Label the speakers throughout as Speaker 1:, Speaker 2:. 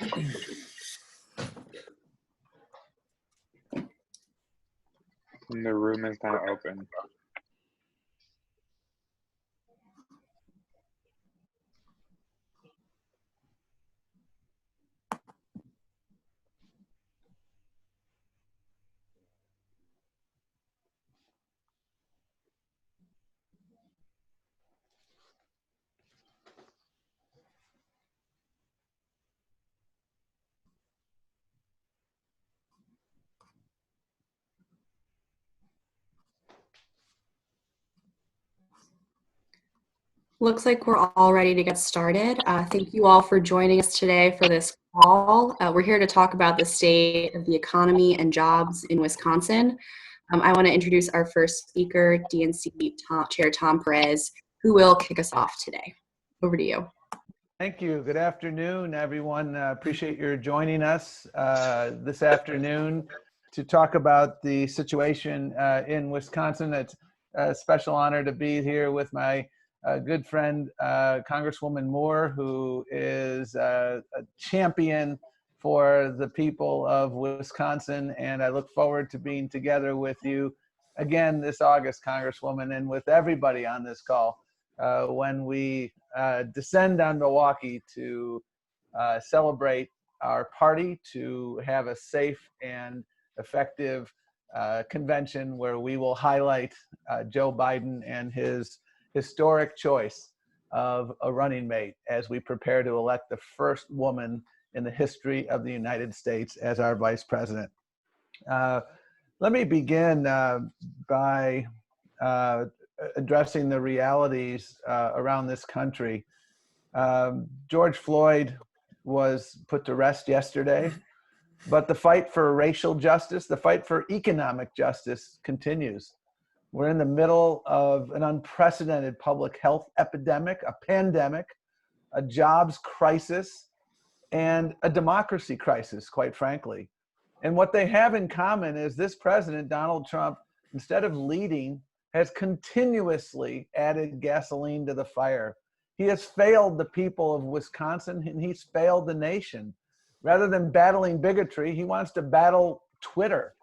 Speaker 1: And the room is now open.
Speaker 2: Looks like we're all ready to get started. Thank you all for joining us today for this call. We're here to talk about the state of the economy and jobs in Wisconsin. I want to introduce our first speaker, DNC Chair Tom Perez, who will kick us off today. Over to you.
Speaker 3: Thank you. Good afternoon, everyone. Appreciate your joining us this afternoon to talk about the situation in Wisconsin. It's a special honor to be here with my good friend, Congresswoman Moore, who is a champion for the people of Wisconsin. And I look forward to being together with you again this August, Congresswoman, and with everybody on this call when we descend on Milwaukee to celebrate our party, to have a safe and effective convention where we will highlight Joe Biden and his historic choice of a running mate as we prepare to elect the first woman in the history of the United States as our vice president. Let me begin by addressing the realities around this country. George Floyd was put to rest yesterday, but the fight for racial justice, the fight for economic justice continues. We're in the middle of an unprecedented public health epidemic, a pandemic, a jobs crisis, and a democracy crisis, quite frankly. And what they have in common is this president, Donald Trump, instead of leading, has continuously added gasoline to the fire. He has failed the people of Wisconsin, and he's failed the nation. Rather than battling bigotry, he wants to battle Twitter.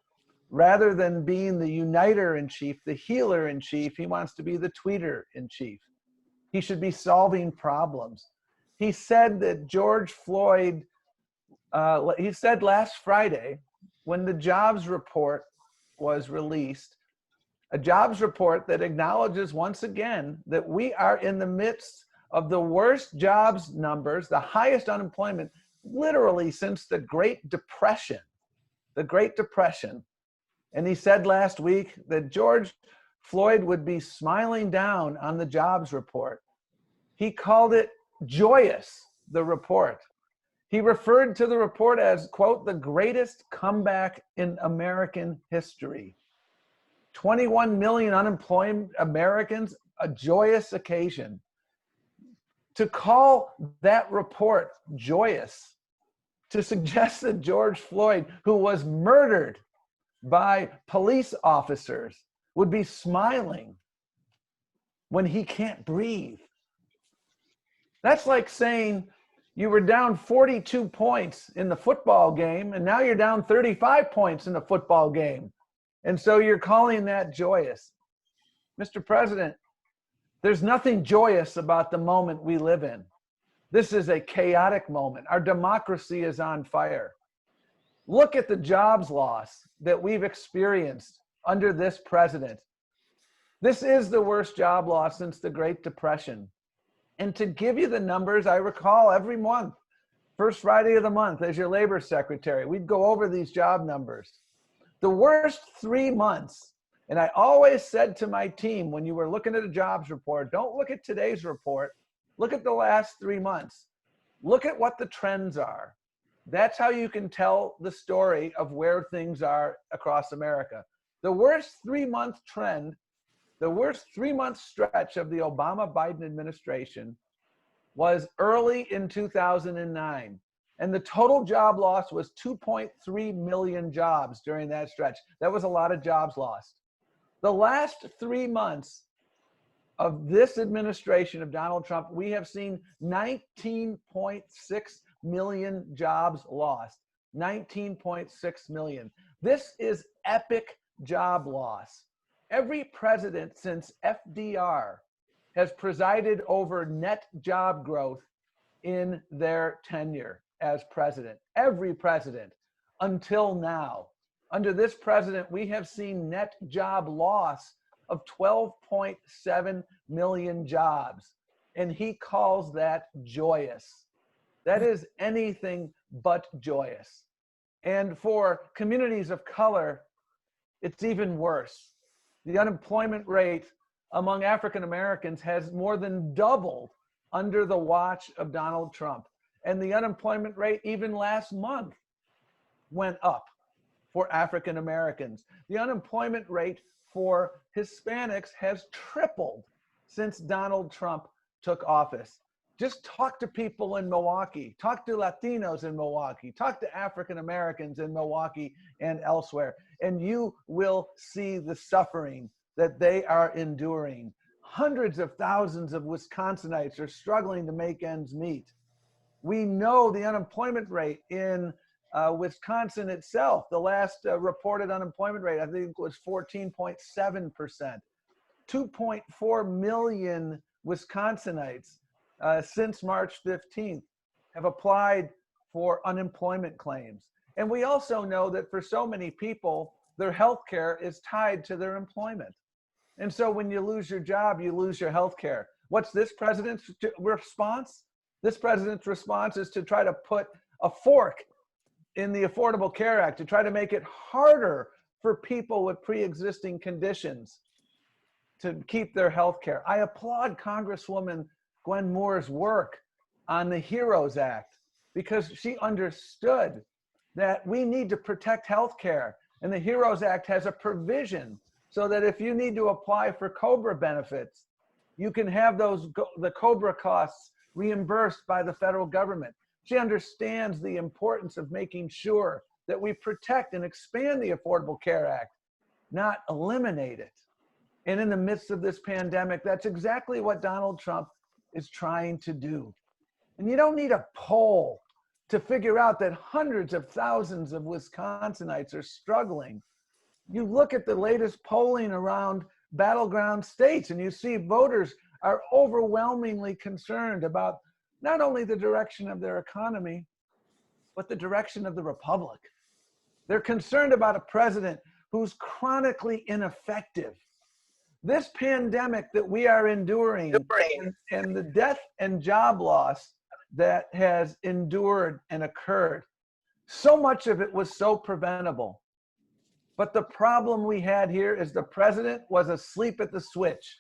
Speaker 3: Rather than being the uniter-in-chief, the healer-in-chief, he wants to be the tweeter-in-chief. He should be solving problems. He said that George Floyd, he said last Friday, when the jobs report was released, a jobs report that acknowledges once again that we are in the midst of the worst jobs numbers, the highest unemployment, literally since the Great Depression. The Great Depression. And he said last week that George Floyd would be smiling down on the jobs report. He called it joyous, the report. He referred to the report as, quote, the greatest comeback in American history. 21 million unemployed Americans, a joyous occasion. To call that report joyous, to suggest that George Floyd, who was murdered by police officers, would be smiling when he can't breathe. That's like saying you were down 42 points in the football game and now you're down 35 points in the football game. And so you're calling that joyous. Mr. President, there's nothing joyous about the moment we live in. This is a chaotic moment. Our democracy is on fire. Look at the jobs loss that we've experienced under this president. This is the worst job loss since the Great Depression. And to give you the numbers, I recall every month, first Friday of the month, as your labor secretary, we'd go over these job numbers. The worst 3 months, and I always said to my team, when you were looking at a jobs report, don't look at today's report, look at the last 3 months. Look at what the trends are. That's how you can tell the story of where things are across America. The worst 3-month trend, the worst 3-month stretch of the Obama-Biden administration was early in 2009. And the total job loss was 2.3 million jobs during that stretch. That was a lot of jobs lost. The last 3 months of this administration of Donald Trump, we have seen 19.6 million jobs lost. 19.6 million. This is epic job loss. Every president since FDR has presided over net job growth in their tenure as president. Every president until now. Under this president, we have seen net job loss of 12.7 million jobs. And he calls that joyous. That is anything but joyous. And for communities of color, it's even worse. The unemployment rate among African Americans has more than doubled under the watch of Donald Trump. And the unemployment rate even last month went up for African Americans. The unemployment rate for Hispanics has tripled since Donald Trump took office. Just talk to people in Milwaukee, talk to Latinos in Milwaukee, talk to African Americans in Milwaukee and elsewhere, and you will see the suffering that they are enduring. Hundreds of thousands of Wisconsinites are struggling to make ends meet. We know the unemployment rate in Wisconsin itself, the last reported unemployment rate, I think was 14.7%. 2.4 million Wisconsinites since March 15th have applied for unemployment claims. And we also know that for so many people, their health care is tied to their employment. And so when you lose your job, you lose your health care. What's this president's response? This president's response is to try to put a fork in the Affordable Care Act to try to make it harder for people with pre-existing conditions to keep their health care. I applaud Congresswoman Gwen Moore's work on the HEROES Act because she understood that we need to protect health care. And the HEROES Act has a provision so that if you need to apply for COBRA benefits, you can have the COBRA costs reimbursed by the federal government. She understands the importance of making sure that we protect and expand the Affordable Care Act, not eliminate it. And in the midst of this pandemic, that's exactly what Donald Trump is trying to do. And you don't need a poll to figure out that hundreds of thousands of Wisconsinites are struggling. You look at the latest polling around battleground states and you see voters are overwhelmingly concerned about not only the direction of their economy, but the direction of the republic. They're concerned about a president who's chronically ineffective. This pandemic that we are enduring and the death and job loss that has endured and occurred, so much of it was so preventable. But the problem we had here is the president was asleep at the switch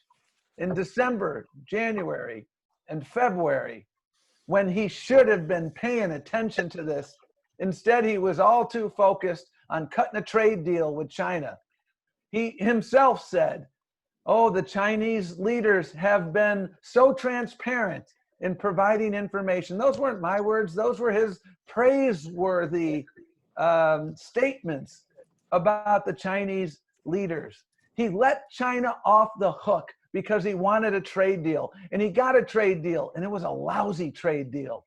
Speaker 3: in December, January, and February, when he should have been paying attention to this. Instead, he was all too focused on cutting a trade deal with China. He himself said, oh, the Chinese leaders have been so transparent in providing information. Those weren't my words. Those were his praiseworthy statements about the Chinese leaders. He let China off the hook because he wanted a trade deal. And he got a trade deal, and it was a lousy trade deal.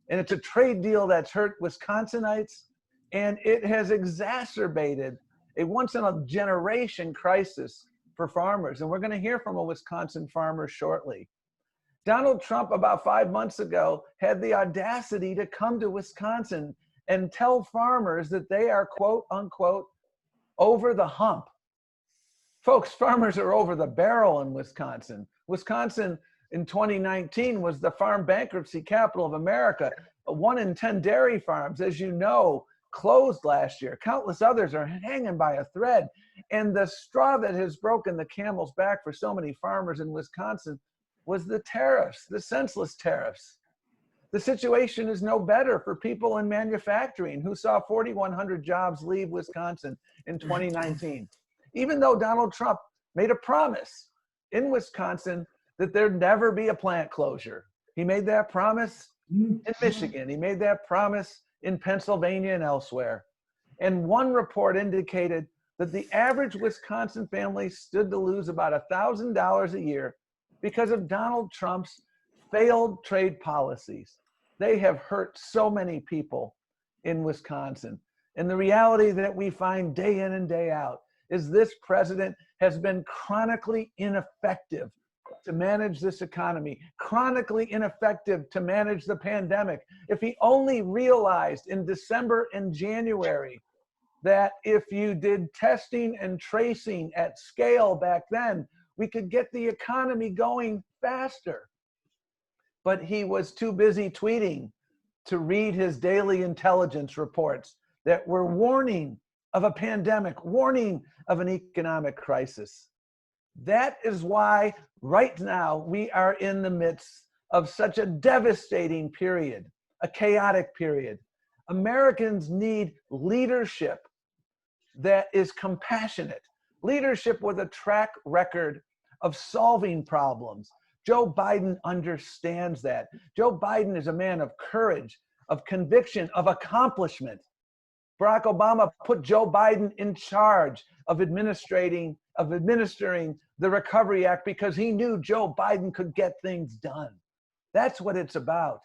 Speaker 3: And it's a trade deal that's hurt Wisconsinites, and it has exacerbated a once-in-a-generation crisis for farmers. And we're going to hear from a Wisconsin farmer shortly. Donald Trump, about 5 months ago, had the audacity to come to Wisconsin and tell farmers that they are, quote unquote, over the hump. Folks, farmers are over the barrel in Wisconsin. Wisconsin in 2019 was the farm bankruptcy capital of America. 1 in 10 dairy farms, as you know, closed last year. Countless others are hanging by a thread. And the straw that has broken the camel's back for so many farmers in Wisconsin was the tariffs, the senseless tariffs. The situation is no better for people in manufacturing who saw 4,100 jobs leave Wisconsin in 2019. Even though Donald Trump made a promise in Wisconsin that there'd never be a plant closure. He made that promise in Michigan. He made that promise in Pennsylvania and elsewhere. And one report indicated that the average Wisconsin family stood to lose about $1,000 a year because of Donald Trump's failed trade policies. They have hurt so many people in Wisconsin. And the reality that we find day in and day out is this president has been chronically ineffective to manage this economy, chronically ineffective to manage the pandemic. If he only realized in December and January that if you did testing and tracing at scale back then, we could get the economy going faster. But he was too busy tweeting to read his daily intelligence reports that were warning of a pandemic, warning of an economic crisis. That is why right now we are in the midst of such a devastating period, a chaotic period. Americans need leadership that is compassionate, leadership with a track record of solving problems. Joe Biden understands that. Joe Biden is a man of courage, of conviction, of accomplishment. Barack Obama put Joe Biden in charge of administering the Recovery Act because he knew Joe Biden could get things done. That's what it's about.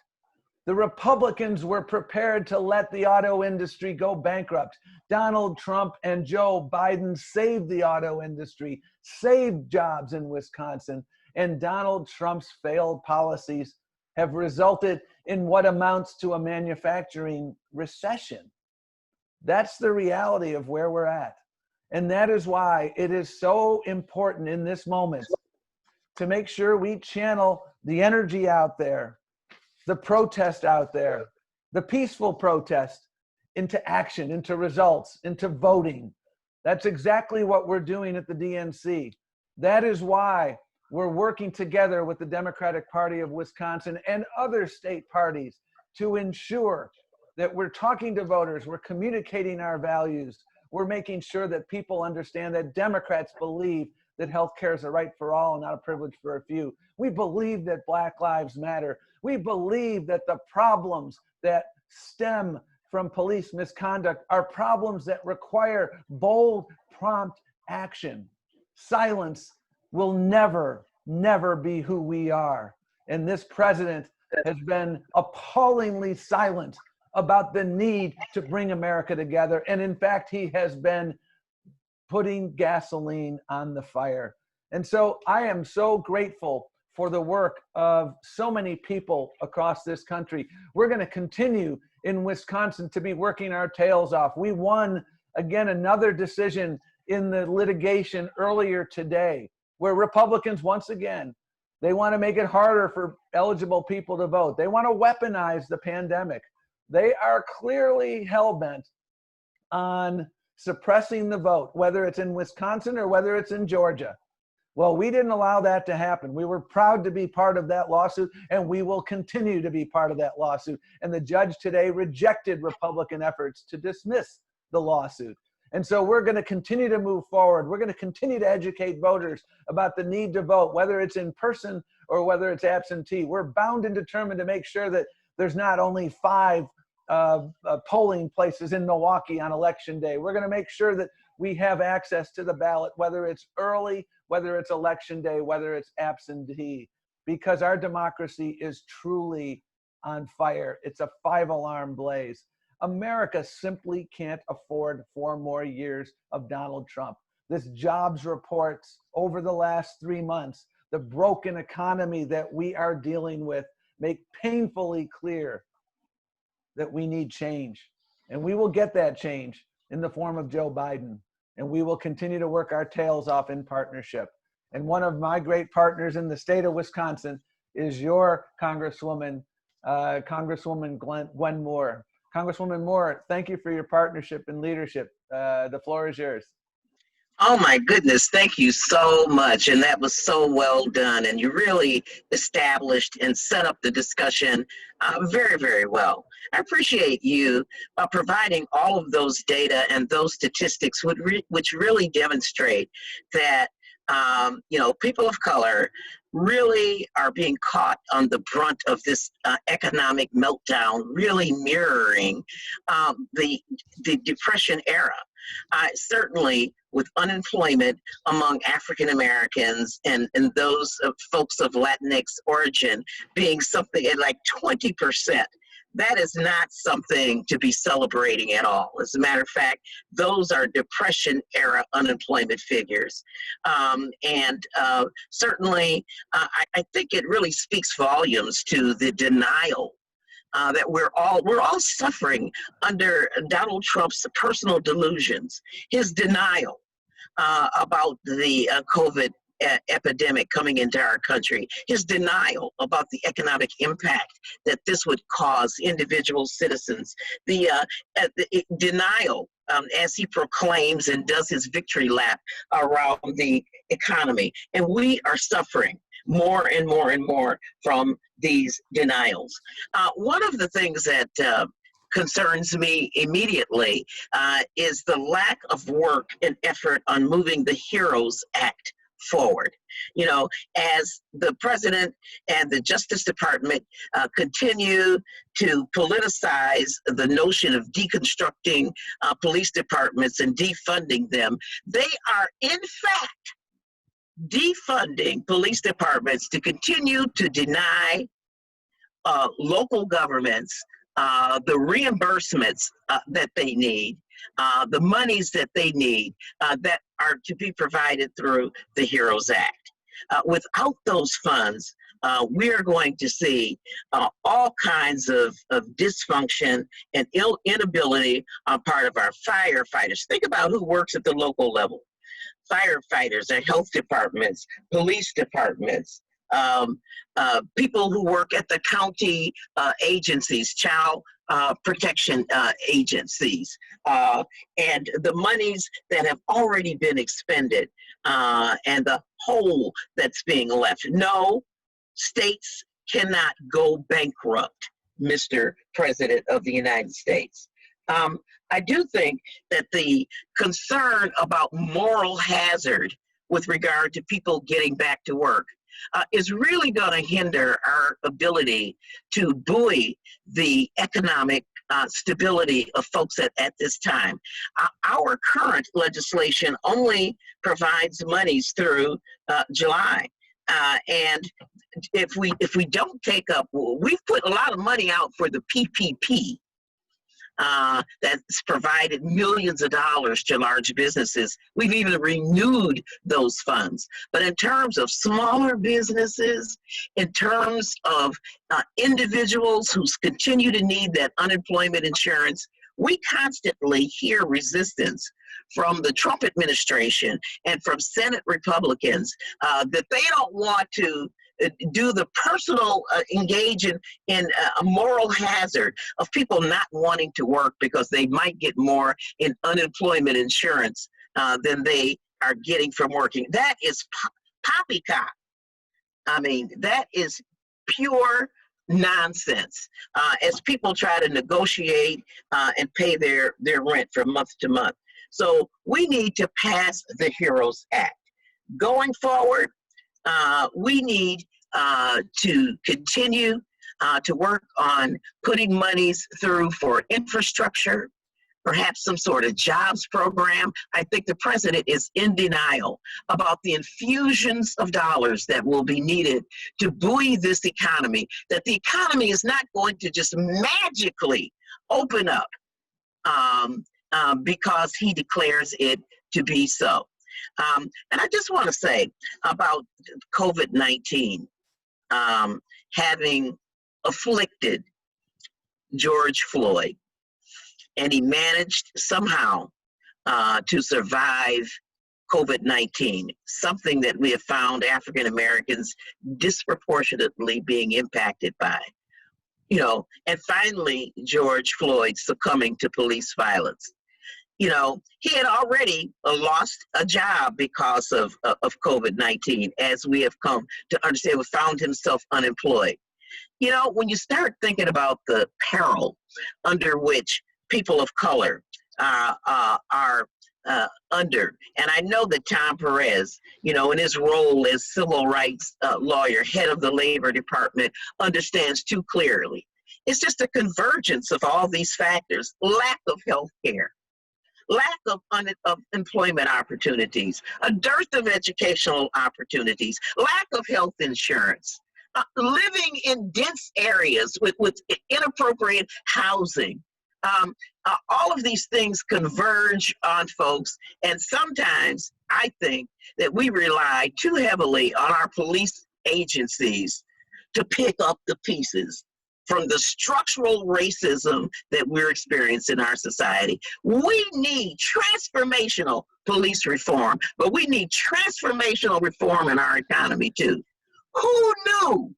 Speaker 3: The Republicans were prepared to let the auto industry go bankrupt. Donald Trump and Joe Biden saved the auto industry, saved jobs in Wisconsin, and Donald Trump's failed policies have resulted in what amounts to a manufacturing recession. That's the reality of where we're at. And that is why it is so important in this moment to make sure we channel the energy out there, the protest out there, the peaceful protest into action, into results, into voting. That's exactly what we're doing at the DNC. That is why we're working together with the Democratic Party of Wisconsin and other state parties to ensure that we're talking to voters, we're communicating our values, we're making sure that people understand that Democrats believe that healthcare is a right for all and not a privilege for a few. We believe that Black Lives Matter. We believe that the problems that stem from police misconduct are problems that require bold, prompt action. Silence will never, never be who we are. And this president has been appallingly silent about the need to bring America together. And in fact, he has been putting gasoline on the fire. And so I am so grateful for the work of so many people across this country. We're going to continue in Wisconsin to be working our tails off. We won, again, another decision in the litigation earlier today, where Republicans, once again, they want to make it harder for eligible people to vote. They want to weaponize the pandemic. They are clearly hell-bent on suppressing the vote, whether it's in Wisconsin or whether it's in Georgia. Well, we didn't allow that to happen. We were proud to be part of that lawsuit, and we will continue to be part of that lawsuit. And the judge today rejected Republican efforts to dismiss the lawsuit. And so we're going to continue to move forward. We're going to continue to educate voters about the need to vote, whether it's in person or whether it's absentee. We're bound and determined to make sure that there's not only 5 polling places in Milwaukee on election day. We're going to make sure that we have access to the ballot, whether it's early, whether it's election day, whether it's absentee, because our democracy is truly on fire. It's a 5-alarm blaze. America simply can't afford 4 more years of Donald Trump. This jobs reports over the last 3 months, the broken economy that we are dealing with, make painfully clear that we need change. And we will get that change in the form of Joe Biden. And we will continue to work our tails off in partnership. And one of my great partners in the state of Wisconsin is your Congresswoman, Congresswoman Gwen Moore. Congresswoman Moore, thank you for your partnership and leadership. The floor is yours.
Speaker 4: Oh my goodness, thank you so much. And that was so well done. And you really established and set up the discussion very, very well. I appreciate you providing all of those data and those statistics which really demonstrate that people of color really are being caught on the brunt of this economic meltdown, really mirroring the Depression era. Certainly with unemployment among African Americans and those folks of Latinx origin being something at like 20%. That is not something to be celebrating at all. As a matter of fact, those are Depression era unemployment figures. Certainly, I think it really speaks volumes to the denial that we're all suffering under Donald Trump's personal delusions, his denial about the COVID epidemic coming into our country, his denial about the economic impact that this would cause individual citizens, the denial as he proclaims and does his victory lap around the economy. And we are suffering more and more and more from these denials. One of the things that concerns me immediately is the lack of work and effort on moving the HEROES Act forward. You know, as the president and the Justice Department continue to politicize the notion of deconstructing police departments and defunding them, they are in fact defunding police departments to continue to deny local governments the reimbursements that they need, the monies that they need that are to be provided through the HEROES Act. Without those funds, we are going to see all kinds of dysfunction and inability on part of our firefighters. Think about who works at the local level. Firefighters, our health departments, police departments, people who work at the county agencies, child protection agencies, and the monies that have already been expended and the hole that's being left. No, states cannot go bankrupt, Mr. President of the United States. I do think that the concern about moral hazard with regard to people getting back to work is really going to hinder our ability to buoy the economic stability of folks at this time. Our current legislation only provides monies through July. And if we don't take up, we've put a lot of money out for the PPP. That's provided millions of dollars to large businesses. We've even renewed those funds. But in terms of smaller businesses, in terms of individuals who continue to need that unemployment insurance, we constantly hear resistance from the Trump administration and from Senate Republicans that they don't want to do the personal engage in a moral hazard of people not wanting to work because they might get more in unemployment insurance than they are getting from working. That is poppycock. I mean, that is pure nonsense as people try to negotiate and pay their rent from month to month. So we need to pass the HEROES Act. Going forward, we need to continue to work on putting monies through for infrastructure, perhaps some sort of jobs program. I think the president is in denial about the infusions of dollars that will be needed to buoy this economy, that the economy is not going to just magically open up because he declares it to be so. And I just want to say about COVID-19 having afflicted George Floyd, and he managed somehow to survive COVID-19, something that we have found African Americans disproportionately being impacted by. You know, and finally, George Floyd succumbing to police violence. You know, he had already lost a job because of COVID-19, as we have come to understand, found himself unemployed. You know, when you start thinking about the peril under which people of color are under, and I know that Tom Perez, you know, in his role as civil rights lawyer, head of the Labor Department, understands too clearly. It's just a convergence of all these factors: lack of health care, lack of employment opportunities, a dearth of educational opportunities, lack of health insurance, living in dense areas with inappropriate housing. All of these things converge on folks, and sometimes I think that we rely too heavily on our police agencies to pick up the pieces from the structural racism that we're experiencing in our society. We need transformational police reform, but we need transformational reform in our economy too. Who knew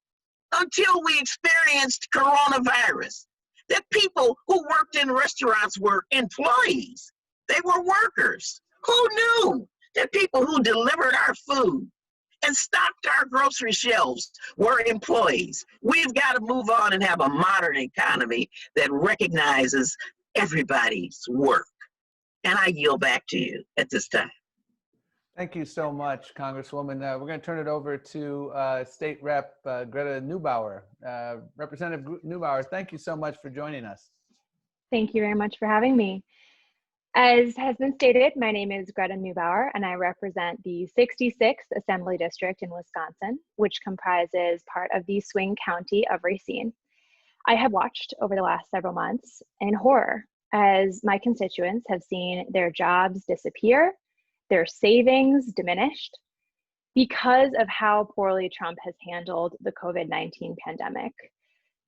Speaker 4: until we experienced coronavirus that people who worked in restaurants were employees? They were workers. Who knew that people who delivered our food and stocked our grocery shelves were employees? We've got to move on and have a modern economy that recognizes everybody's work. And I yield back to you at this time.
Speaker 3: Thank you so much, Congresswoman. We're going to turn it over to State Rep Greta Neubauer. Representative Neubauer, thank you so much for joining us.
Speaker 5: Thank you very much for having me. As has been stated, my name is Greta Neubauer, and I represent the 66th Assembly District in Wisconsin, which comprises part of the swing county of Racine. I have watched over the last several months in horror as my constituents have seen their jobs disappear, their savings diminished, because of how poorly Trump has handled the COVID-19 pandemic.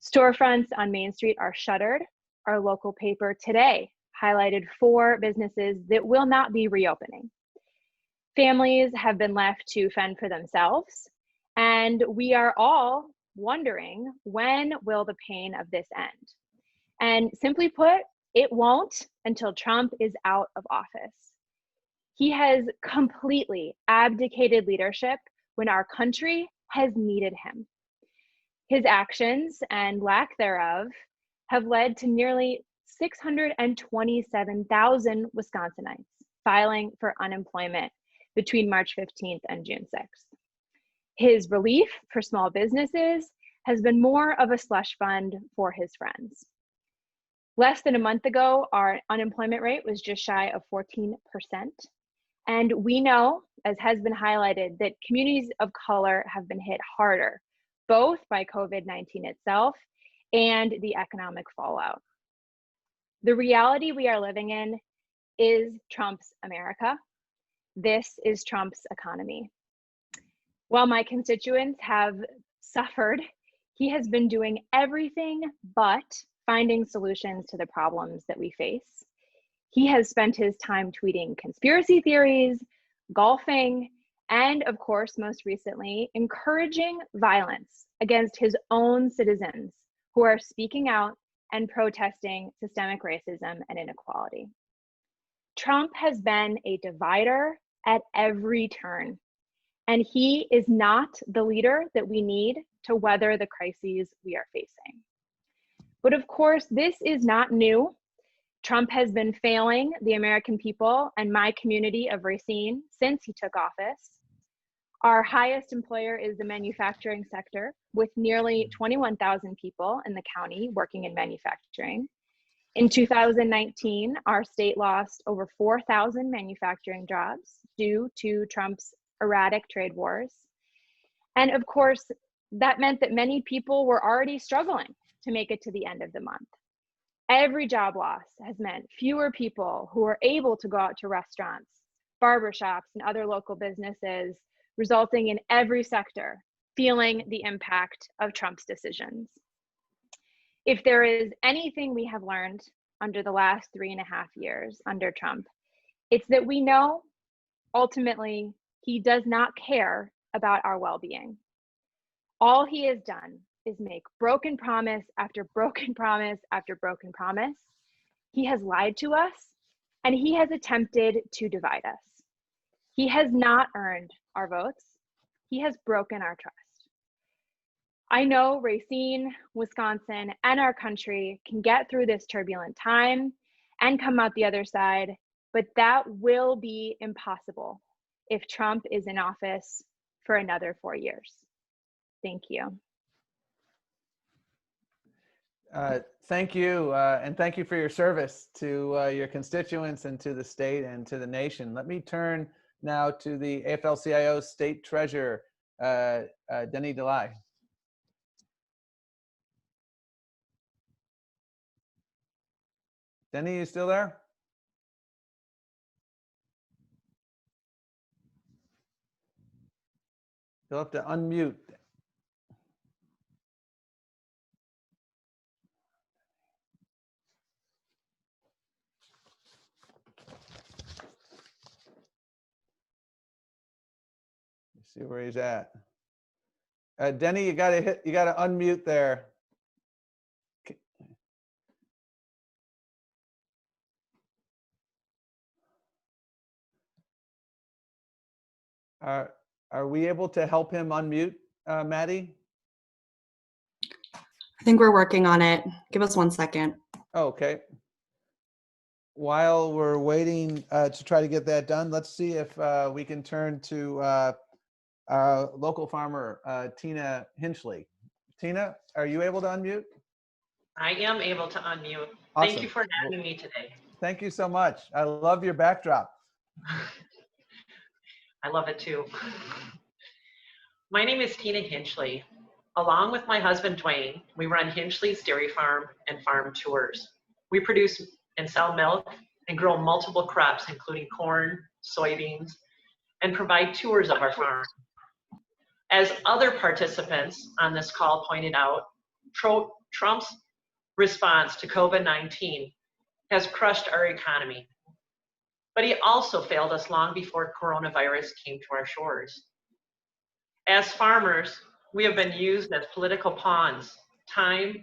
Speaker 5: Storefronts on Main Street are shuttered. Our local paper today highlighted 4 businesses that will not be reopening. Families have been left to fend for themselves, and we are all wondering, when will the pain of this end? And simply put, it won't until Trump is out of office. He has completely abdicated leadership when our country has needed him. His actions and lack thereof have led to nearly 627,000 Wisconsinites filing for unemployment between March 15th and June 6th. His relief for small businesses has been more of a slush fund for his friends. Less than a month ago, our unemployment rate was just shy of 14%. And we know, as has been highlighted, that communities of color have been hit harder, both by COVID-19 itself and the economic fallout. The reality we are living in is Trump's America. This is Trump's economy. While my constituents have suffered, he has been doing everything but finding solutions to the problems that we face. He has spent his time tweeting conspiracy theories, golfing, and of course, most recently, encouraging violence against his own citizens who are speaking out and protesting systemic racism and inequality. Trump has been a divider at every turn, and he is not the leader that we need to weather the crises we are facing. But of course, this is not new. Trump has been failing the American people and my community of Racine since he took office. Our highest employer is the manufacturing sector, with nearly 21,000 people in the county working in manufacturing. In 2019, our state lost over 4,000 manufacturing jobs due to Trump's erratic trade wars. And of course, that meant that many people were already struggling to make it to the end of the month. Every job loss has meant fewer people who are able to go out to restaurants, barbershops, and other local businesses, resulting in every sector feeling the impact of Trump's decisions. If there is anything we have learned under the last 3.5 years under Trump, it's that we know ultimately he does not care about our well-being. All he has done is make broken promise after broken promise after broken promise. He has lied to us, and he has attempted to divide us. He has not earned our votes. He has broken our trust. I know Racine, Wisconsin, and our country can get through this turbulent time and come out the other side, but that will be impossible if Trump is in office for another 4 years. Thank you.
Speaker 3: Thank you, and thank you for your service to your constituents and to the state and to the nation. Let me turn now to the AFL-CIO State Treasurer, Denny DeLay. Denny, you still there? You'll have to unmute. Let's see where he's at. Denny, you gotta unmute there. Are we able to help him unmute, Maddie?
Speaker 2: I think we're working on it. Give us 1 second.
Speaker 3: Okay. While we're waiting to try to get that done, let's see if we can turn to our local farmer, Tina Hinchley. Tina, are you able to unmute?
Speaker 6: I am able to unmute.
Speaker 3: Awesome.
Speaker 6: Thank you for having me today.
Speaker 3: Thank you so much. I love your backdrop.
Speaker 6: I love it too. My name is Tina Hinchley. Along with my husband, Dwayne, we run Hinchley's Dairy Farm and Farm Tours. We produce and sell milk and grow multiple crops, including corn, soybeans, and provide tours of our farm. As other participants on this call pointed out, Trump's response to COVID-19 has crushed our economy. But he also failed us long before coronavirus came to our shores. As farmers, we have been used as political pawns time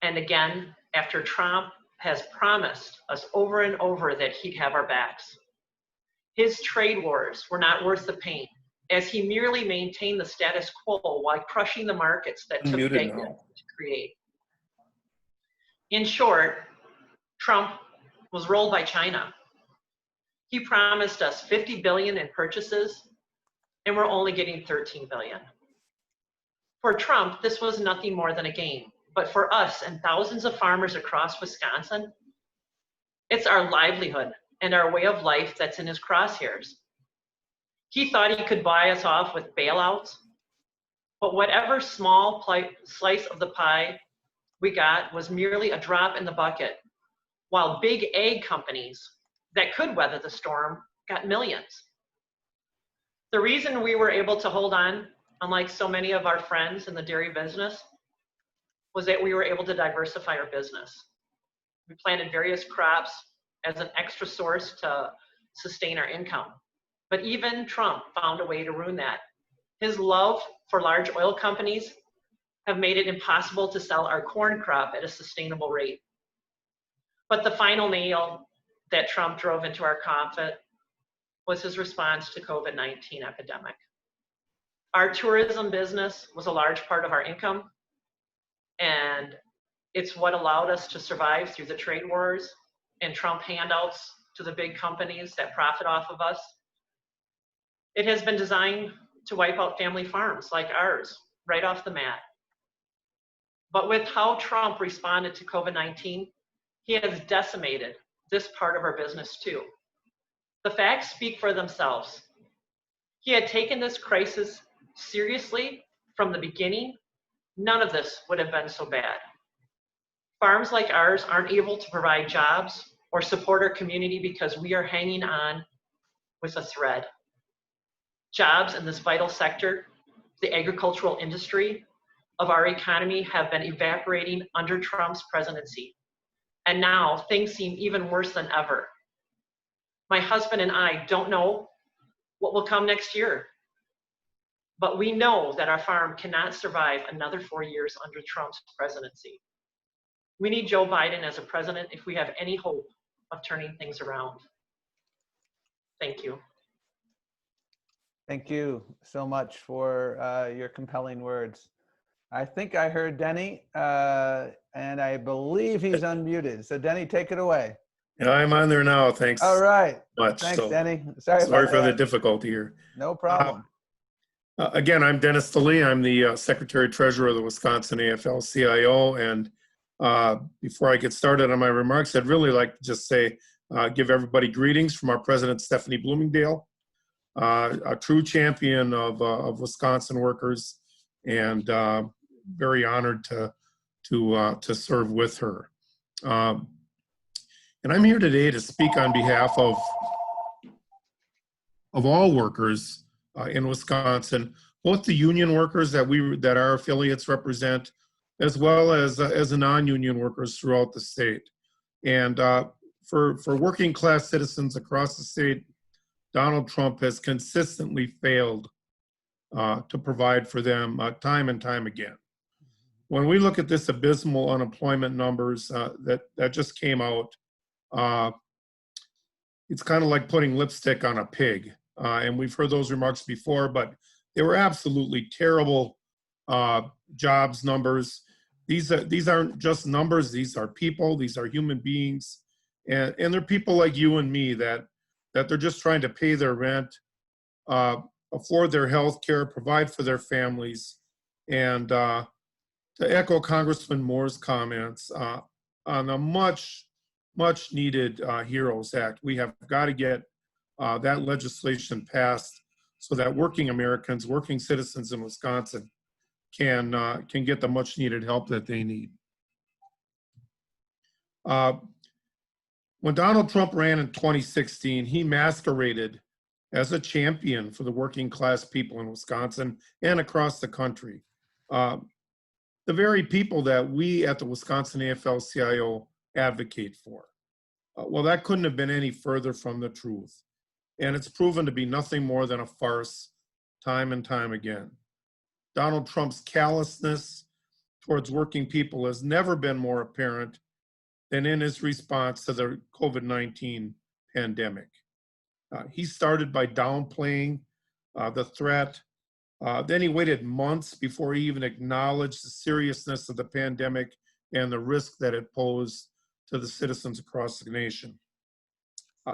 Speaker 6: and again after Trump has promised us over and over that he'd have our backs. His trade wars were not worth the pain, as he merely maintained the status quo while crushing the markets that took decades to create. In short, Trump was rolled by China. He promised us 50 billion in purchases, and we're only getting 13 billion. For Trump, this was nothing more than a game. But for us and thousands of farmers across Wisconsin, it's our livelihood and our way of life that's in his crosshairs. He thought he could buy us off with bailouts, but whatever small slice of the pie we got was merely a drop in the bucket, while big ag companies that could weather the storm got millions. The reason we were able to hold on, unlike so many of our friends in the dairy business, was that we were able to diversify our business. We planted various crops as an extra source to sustain our income. But even Trump found a way to ruin that. His love for large oil companies have made it impossible to sell our corn crop at a sustainable rate. But the final nail that Trump drove into our coffin was his response to COVID-19 epidemic. Our tourism business was a large part of our income, and it's what allowed us to survive through the trade wars and Trump handouts to the big companies that profit off of us. It has been designed to wipe out family farms like ours right off the mat. But with how Trump responded to COVID-19, he has decimated this part of our business too. The facts speak for themselves. He had taken this crisis seriously from the beginning, none of this would have been so bad. Farms like ours aren't able to provide jobs or support our community because we are hanging on with a thread. Jobs in this vital sector, the agricultural industry of our economy, have been evaporating under Trump's presidency. And now things seem even worse than ever. My husband and I don't know what will come next year, but we know that our farm cannot survive another 4 years under Trump's presidency. We need Joe Biden as a president if we have any hope of turning things around. Thank you.
Speaker 3: Thank you so much for your compelling words. I think I heard Denny, and I believe he's unmuted. So Denny, take it away.
Speaker 7: Yeah, I'm on there now. Thanks.
Speaker 3: All right.
Speaker 7: Much.
Speaker 3: Thanks,
Speaker 7: So,
Speaker 3: Denny.
Speaker 7: sorry
Speaker 3: about
Speaker 7: for the
Speaker 3: that.
Speaker 7: difficulty here.
Speaker 3: No problem.
Speaker 7: Again, I'm Dennis DeLee. I'm the Secretary Treasurer of the Wisconsin AFL-CIO. And before I get started on my remarks, I'd really like to just say, give everybody greetings from our President, Stephanie Bloomingdale, a true champion of Wisconsin workers, and very honored to serve with her. And I'm here today to speak on behalf of all workers in Wisconsin, both the union workers that our affiliates represent, as well as the non-union workers throughout the state. And for working class citizens across the state, Donald Trump has consistently failed to provide for them time and time again. When we look at this abysmal unemployment numbers that just came out, it's kind of like putting lipstick on a pig. And we've heard those remarks before, but they were absolutely terrible jobs numbers. These aren't just numbers. These are people. These are human beings, and they're people like you and me that they're just trying to pay their rent, afford their health care, provide for their families. And to echo Congressman Moore's comments on a much needed HEROES Act, we have got to get that legislation passed so that working Americans, working citizens in Wisconsin can get the much needed help that they need. When Donald Trump ran in 2016, he masqueraded as a champion for the working class people in Wisconsin and across the country. The very people that we at the Wisconsin AFL-CIO advocate for. Well, that couldn't have been any further from the truth. And it's proven to be nothing more than a farce time and time again. Donald Trump's callousness towards working people has never been more apparent than in his response to the COVID-19 pandemic. He started by downplaying the threat. Then he waited months before he even acknowledged the seriousness of the pandemic and the risk that it posed to the citizens across the nation.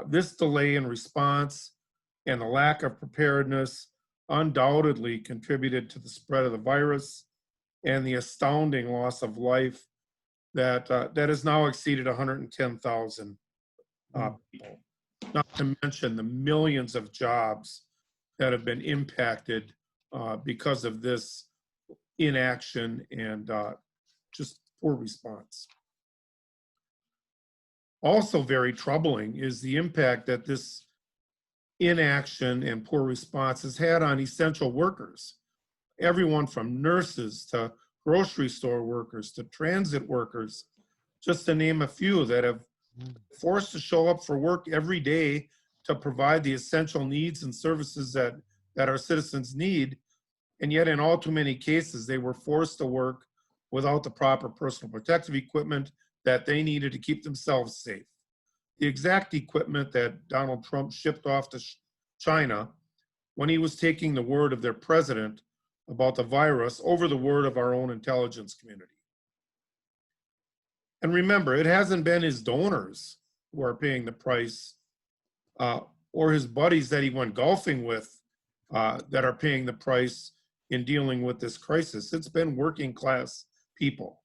Speaker 7: This delay in response and the lack of preparedness undoubtedly contributed to the spread of the virus and the astounding loss of life that has now exceeded 110,000 people. Not to mention the millions of jobs that have been impacted because of this inaction and just poor response. Also very troubling is the impact that this inaction and poor response has had on essential workers. Everyone from nurses to grocery store workers to transit workers, just to name a few, that have forced to show up for work every day to provide the essential needs and services that our citizens need. And yet in all too many cases, they were forced to work without the proper personal protective equipment that they needed to keep themselves safe. The exact equipment that Donald Trump shipped off to China when he was taking the word of their president about the virus over the word of our own intelligence community. And remember, it hasn't been his donors who are paying the price or his buddies that he went golfing with that are paying the price in dealing with this crisis. It's been working class people.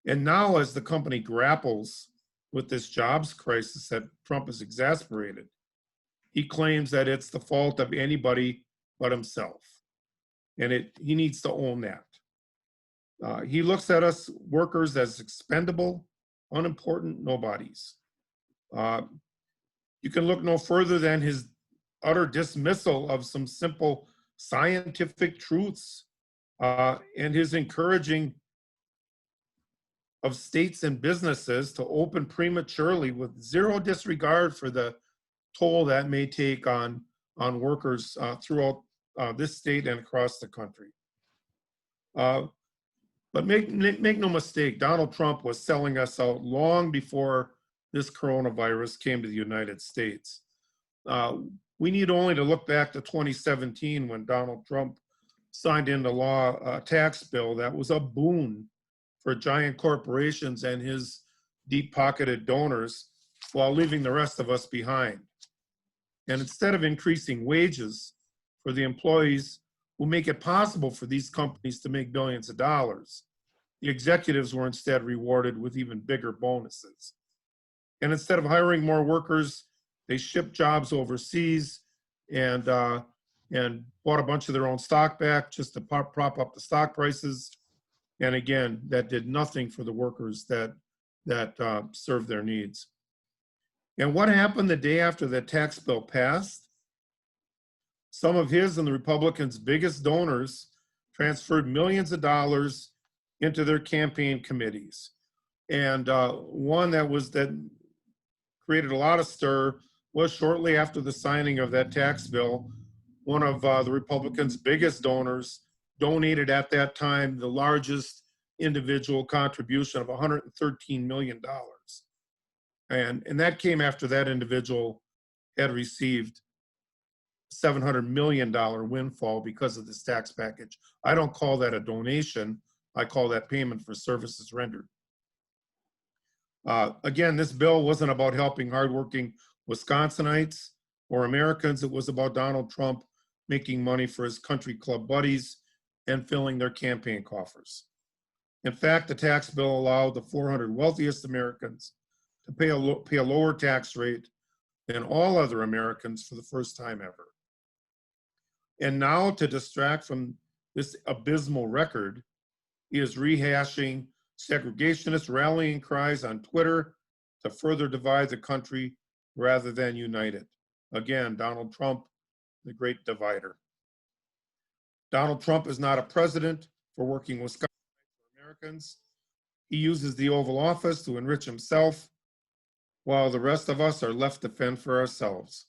Speaker 7: And now as the company grapples with this jobs crisis that Trump has exasperated, he claims that it's the fault of anybody but himself. And he needs to own that. He looks at us workers as expendable, unimportant nobodies. You can look no further than his utter dismissal of some simple scientific truths and his encouraging of states and businesses to open prematurely with zero disregard for the toll that may take on workers throughout this state and across the country. But make no mistake, Donald Trump was selling us out long before this coronavirus came to the United States. We need only to look back to 2017 when Donald Trump signed into law a tax bill that was a boon for giant corporations and his deep-pocketed donors while leaving the rest of us behind. And instead of increasing wages for the employees who make it possible for these companies to make billions of dollars, the executives were instead rewarded with even bigger bonuses. And instead of hiring more workers, they shipped jobs overseas and bought a bunch of their own stock back just to prop up the stock prices. And again, that did nothing for the workers that that serve their needs. And what happened the day after the tax bill passed? Some of his and the Republicans' biggest donors transferred millions of dollars into their campaign committees. And one that created a lot of stir was shortly after the signing of that tax bill, one of the Republicans' biggest donors donated at that time the largest individual contribution of $113 million. And that came after that individual had received $700 million windfall because of this tax package. I don't call that a donation. I call that payment for services rendered. Again, this bill wasn't about helping hardworking Wisconsinites or Americans. It was about Donald Trump making money for his country club buddies and filling their campaign coffers. In fact, the tax bill allowed the 400 wealthiest Americans to pay a lower tax rate than all other Americans for the first time ever. And now, to distract from this abysmal record, he is rehashing segregationist rallying cries on Twitter to further divide the country rather than unite it. Again, Donald Trump, the great divider. Donald Trump is not a president for working Wisconsin Americans. He uses the Oval Office to enrich himself, while the rest of us are left to fend for ourselves.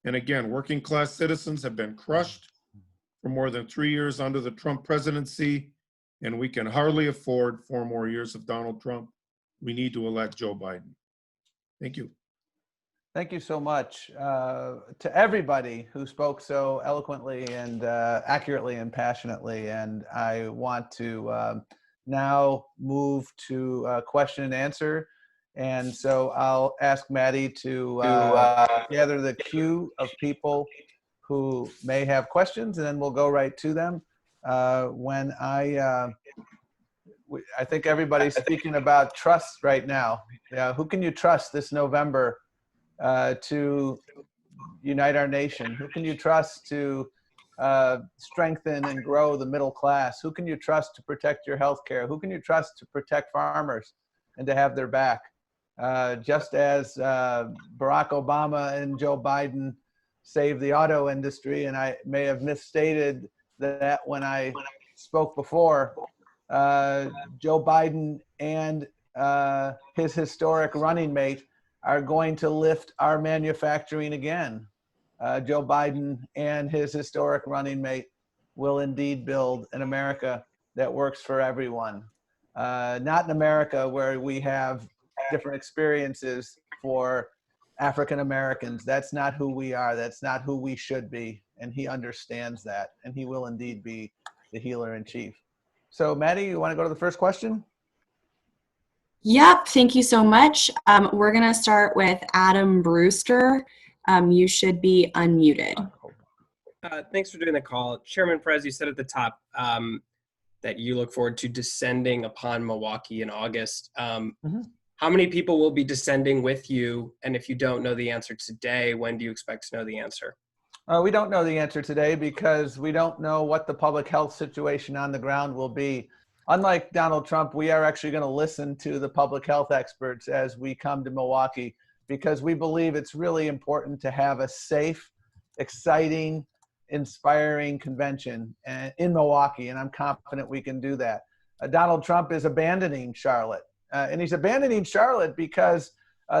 Speaker 7: And again, working class citizens have been crushed for more than 3 years under the Trump presidency, and we can hardly afford 4 more years of Donald Trump. We need to elect Joe Biden. Thank you.
Speaker 3: Thank you so much to everybody who spoke so eloquently and accurately and passionately. And I want to now move to question and answer. And so I'll ask Maddie to gather the queue of people who may have questions, and then we'll go right to them. I think everybody's speaking about trust right now. Yeah, who can you trust this November to unite our nation? Who can you trust to strengthen and grow the middle class? Who can you trust to protect your health care? Who can you trust to protect farmers and to have their back? Just as Barack Obama and Joe Biden saved the auto industry, and I may have misstated that when I spoke before, Joe Biden and his historic running mate are going to lift our manufacturing again. Joe Biden and his historic running mate will indeed build an America that works for everyone. Not an America where we have different experiences for African Americans. That's not who we are. That's not who we should be. And he understands that. And he will indeed be the healer in chief. So Maddie, you want to go to the first question?
Speaker 2: Yep, thank you so much. We're going to start with Adam Brewster. You should be unmuted.
Speaker 8: Thanks for doing the call. Chairman Perez, you said at the top that you look forward to descending upon Milwaukee in August. How many people will be descending with you? And if you don't know the answer today, when do you expect to know the answer?
Speaker 3: We don't know the answer today because we don't know what the public health situation on the ground will be. Unlike Donald Trump, we are actually going to listen to the public health experts as we come to Milwaukee, because we believe it's really important to have a safe, exciting, inspiring convention in Milwaukee, and I'm confident we can do that. Donald Trump is abandoning Charlotte, and he's abandoning Charlotte because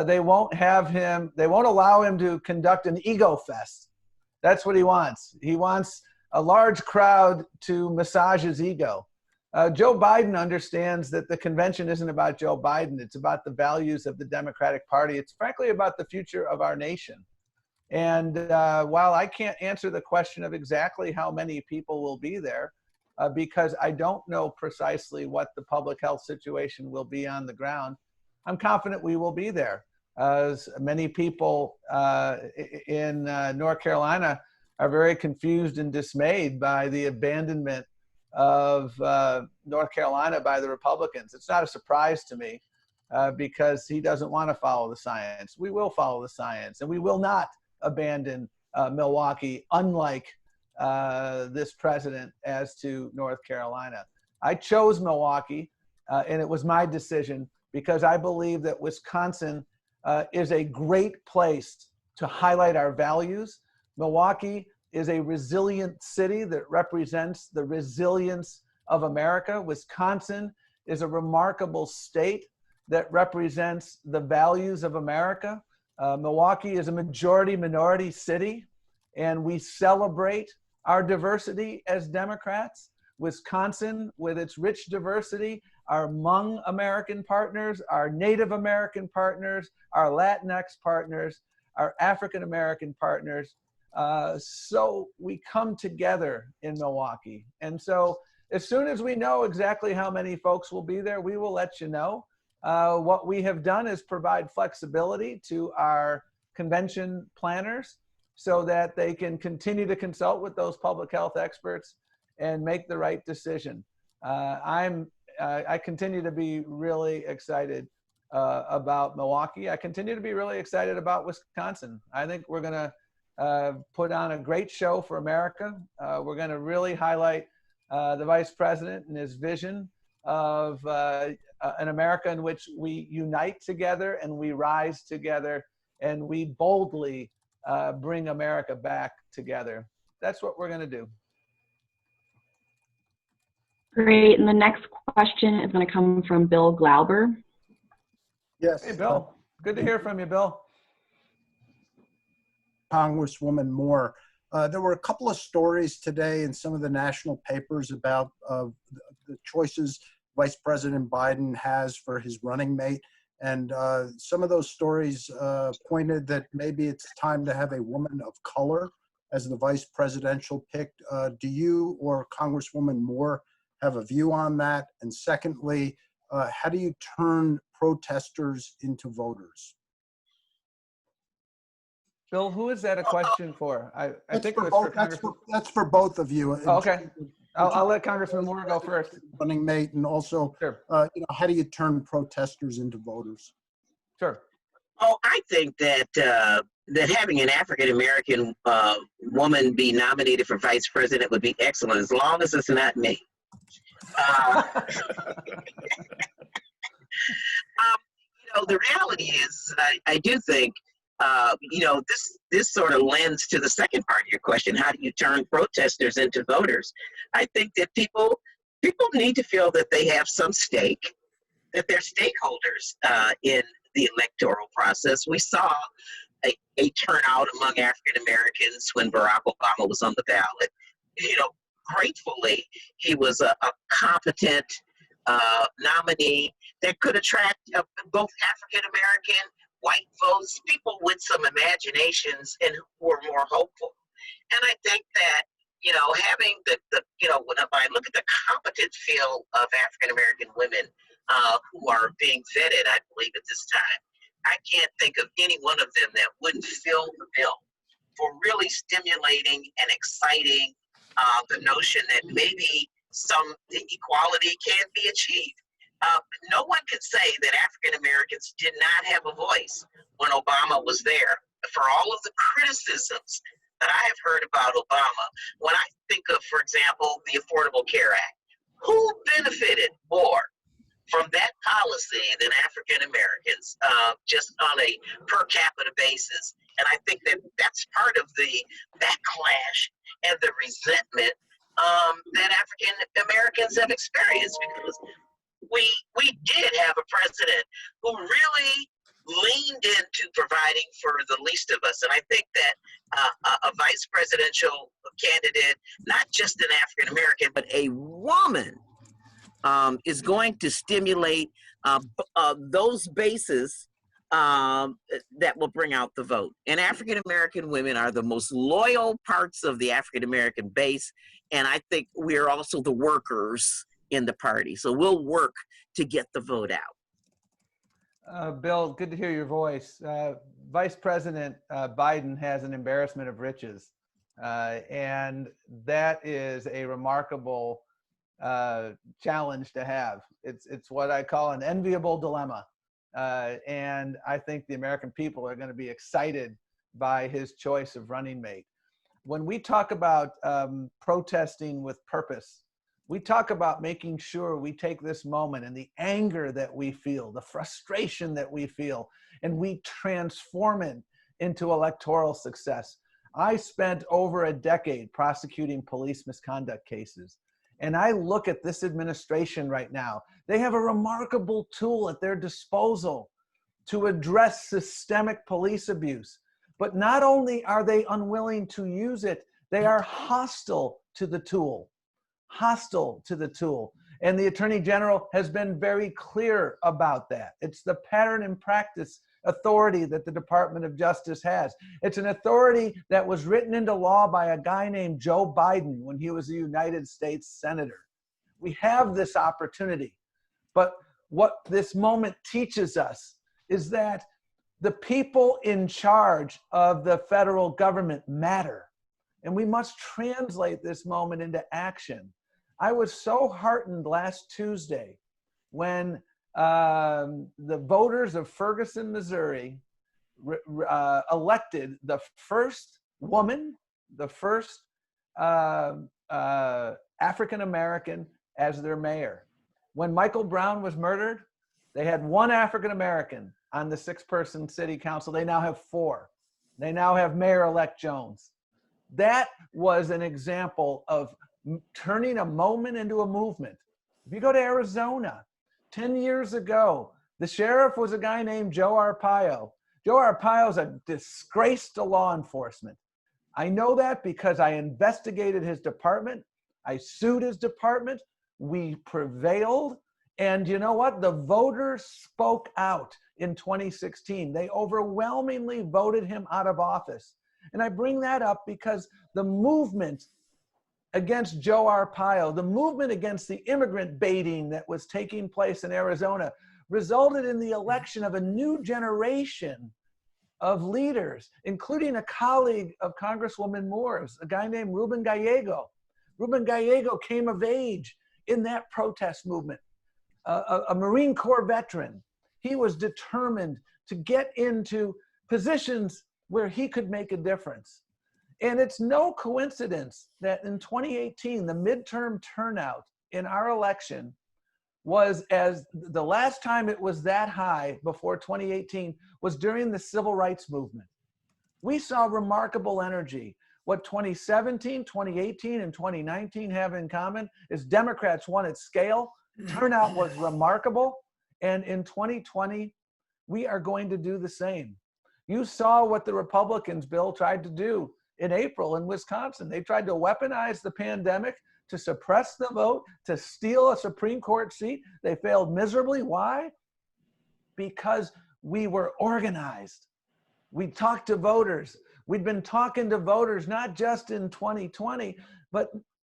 Speaker 3: they won't allow him to conduct an ego fest. That's what he wants. He wants a large crowd to massage his ego. Joe Biden understands that the convention isn't about Joe Biden. It's about the values of the Democratic Party. It's frankly about the future of our nation. And while I can't answer the question of exactly how many people will be there, because I don't know precisely what the public health situation will be on the ground, I'm confident we will be there. As many people in North Carolina are very confused and dismayed by the abandonment of North Carolina by the Republicans. It's not a surprise to me because he doesn't want to follow the science. We will follow the science, and we will not abandon Milwaukee, unlike this president as to North Carolina. I chose Milwaukee, and it was my decision because I believe that Wisconsin is a great place to highlight our values. Milwaukee is a resilient city that represents the resilience of America. Wisconsin is a remarkable state that represents the values of America. Milwaukee is a majority minority city, and we celebrate our diversity as Democrats. Wisconsin, with its rich diversity, our Hmong American partners, our Native American partners, our Latinx partners, our African American partners. So we come together in Milwaukee. And so as soon as we know exactly how many folks will be there, we will let you know. What we have done is provide flexibility to our convention planners so that they can continue to consult with those public health experts and make the right decision. I continue to be really excited about Milwaukee. I continue to be really excited about Wisconsin. I think we're going to put on a great show for America. We're going to really highlight the Vice President and his vision of an America in which we unite together and we rise together and we boldly bring America back together. That's what we're going to do.
Speaker 2: Great. And the next question is going to come from Bill Glauber.
Speaker 9: Yes.
Speaker 3: Hey, Bill. Good to hear from you, Bill.
Speaker 9: Congresswoman Moore. There were a couple of stories today in some of the national papers about the choices Vice President Biden has for his running mate. And some of those stories pointed that maybe it's time to have a woman of color as the vice presidential pick. Do you or Congresswoman Moore have a view on that? And secondly, how do you turn protesters into voters?
Speaker 3: Bill, who is that a question for? I think it was
Speaker 9: both,
Speaker 3: for Congressman.
Speaker 9: that's for both of you.
Speaker 3: Oh, okay. I'll let Congressman Moore go first.
Speaker 9: Running mate, and also,
Speaker 3: Sure.
Speaker 9: How do you turn protesters into voters?
Speaker 3: Sure.
Speaker 4: Oh, I think that that having an African American woman be nominated for vice president would be excellent, as long as it's not me. The reality is, I do think, this sort of lends to the second part of your question. How do you turn protesters into voters? I think that people need to feel that they have some stake, that they're stakeholders in the electoral process. We saw a turnout among African Americans when Barack Obama was on the ballot. Gratefully, he was a competent nominee that could attract both African American, white votes, people with some imaginations and who are more hopeful. And I think that, having when I look at the competent field of African American women who are being vetted, I believe at this time, I can't think of any one of them that wouldn't fill the bill for really stimulating and exciting the notion that maybe some equality can be achieved. No one can say that African Americans did not have a voice when Obama was there. For all of the criticisms that I have heard about Obama, when I think of, for example, the Affordable Care Act, who benefited more from that policy than African Americans, just on a per capita basis? And I think that that's part of the backlash and the resentment that African Americans have experienced, because we did have a president who really leaned into providing for the least of us. And I think that a vice presidential candidate, not just an African American, but a woman, is going to stimulate those bases that will bring out the vote. And African American women are the most loyal parts of the African American base. And I think we're also the workers in the party. So we'll work to get the vote out.
Speaker 3: Bill, good to hear your voice. Vice President Biden has an embarrassment of riches. And that is a remarkable challenge to have. It's what I call an enviable dilemma. And I think the American people are going to be excited by his choice of running mate. When we talk about protesting with purpose, We talk about making sure we take this moment and the anger that we feel, the frustration that we feel, and we transform it into electoral success. I spent over a decade prosecuting police misconduct cases. And I look at this administration right now. They have a remarkable tool at their disposal to address systemic police abuse. But not only are they unwilling to use it, they are hostile to the tool. Hostile to the tool. And the Attorney General has been very clear about that. It's the pattern and practice authority that the Department of Justice has. It's an authority that was written into law by a guy named Joe Biden when he was a United States Senator. We have this opportunity. But what this moment teaches us is that the people in charge of the federal government matter. And we must translate this moment into action. I was so heartened last Tuesday when the voters of Ferguson, Missouri elected the first woman, the first African-American as their mayor. When Michael Brown was murdered, they had one African-American on the 6-person city council. They now have 4. They now have Mayor-elect Jones. That was an example of turning a moment into a movement. If you go to Arizona, 10 years ago, the sheriff was a guy named Joe Arpaio. Joe Arpaio is a disgrace to law enforcement. I know that because I investigated his department. I sued his department. We prevailed. And you know what? The voters spoke out in 2016. They overwhelmingly voted him out of office. And I bring that up because the movement against Joe Arpaio, the movement against the immigrant baiting that was taking place in Arizona, resulted in the election of a new generation of leaders, including a colleague of Congresswoman Moore's, a guy named Ruben Gallego. Ruben Gallego came of age in that protest movement, a Marine Corps veteran. He was determined to get into positions where he could make a difference. And it's no coincidence that in 2018, the midterm turnout in our election was, as the last time it was that high before 2018 was during the civil rights movement. We saw remarkable energy. What 2017, 2018, and 2019 have in common is Democrats won at scale. Turnout was remarkable. And in 2020, we are going to do the same. You saw what the Republicans bill tried to do in April in Wisconsin. They tried to weaponize the pandemic to suppress the vote, to steal a Supreme Court seat. They failed miserably. Why? Because we were organized. We talked to voters. We'd been talking to voters not just in 2020, but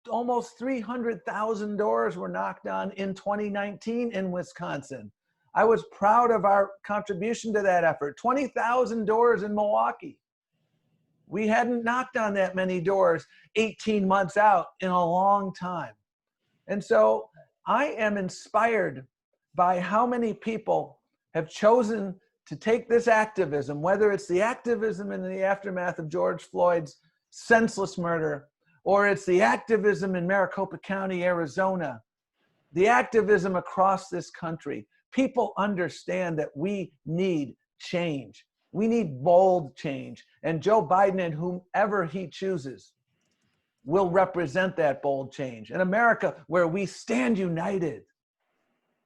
Speaker 3: almost 300,000 doors were knocked on in 2019 in Wisconsin. I was proud of our contribution to that effort. 20,000 doors in Milwaukee. We hadn't knocked on that many doors 18 months out in a long time. And so I am inspired by how many people have chosen to take this activism, whether it's the activism in the aftermath of George Floyd's senseless murder, or it's the activism in Maricopa County, Arizona, the activism across this country. People understand that we need change. We need bold change. And Joe Biden and whomever he chooses will represent that bold change. In America, where we stand united.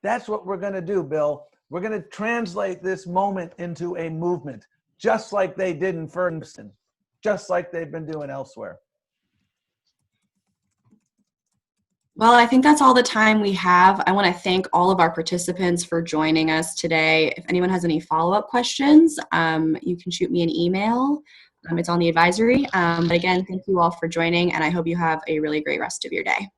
Speaker 3: That's what we're going to do, Bill. We're going to translate this moment into a movement, just like they did in Ferguson, just like they've been doing elsewhere.
Speaker 2: Well, I think that's all the time we have. I want to thank all of our participants for joining us today. If anyone has any follow-up questions, you can shoot me an email. It's on the advisory. But again, thank you all for joining, and I hope you have a really great rest of your day.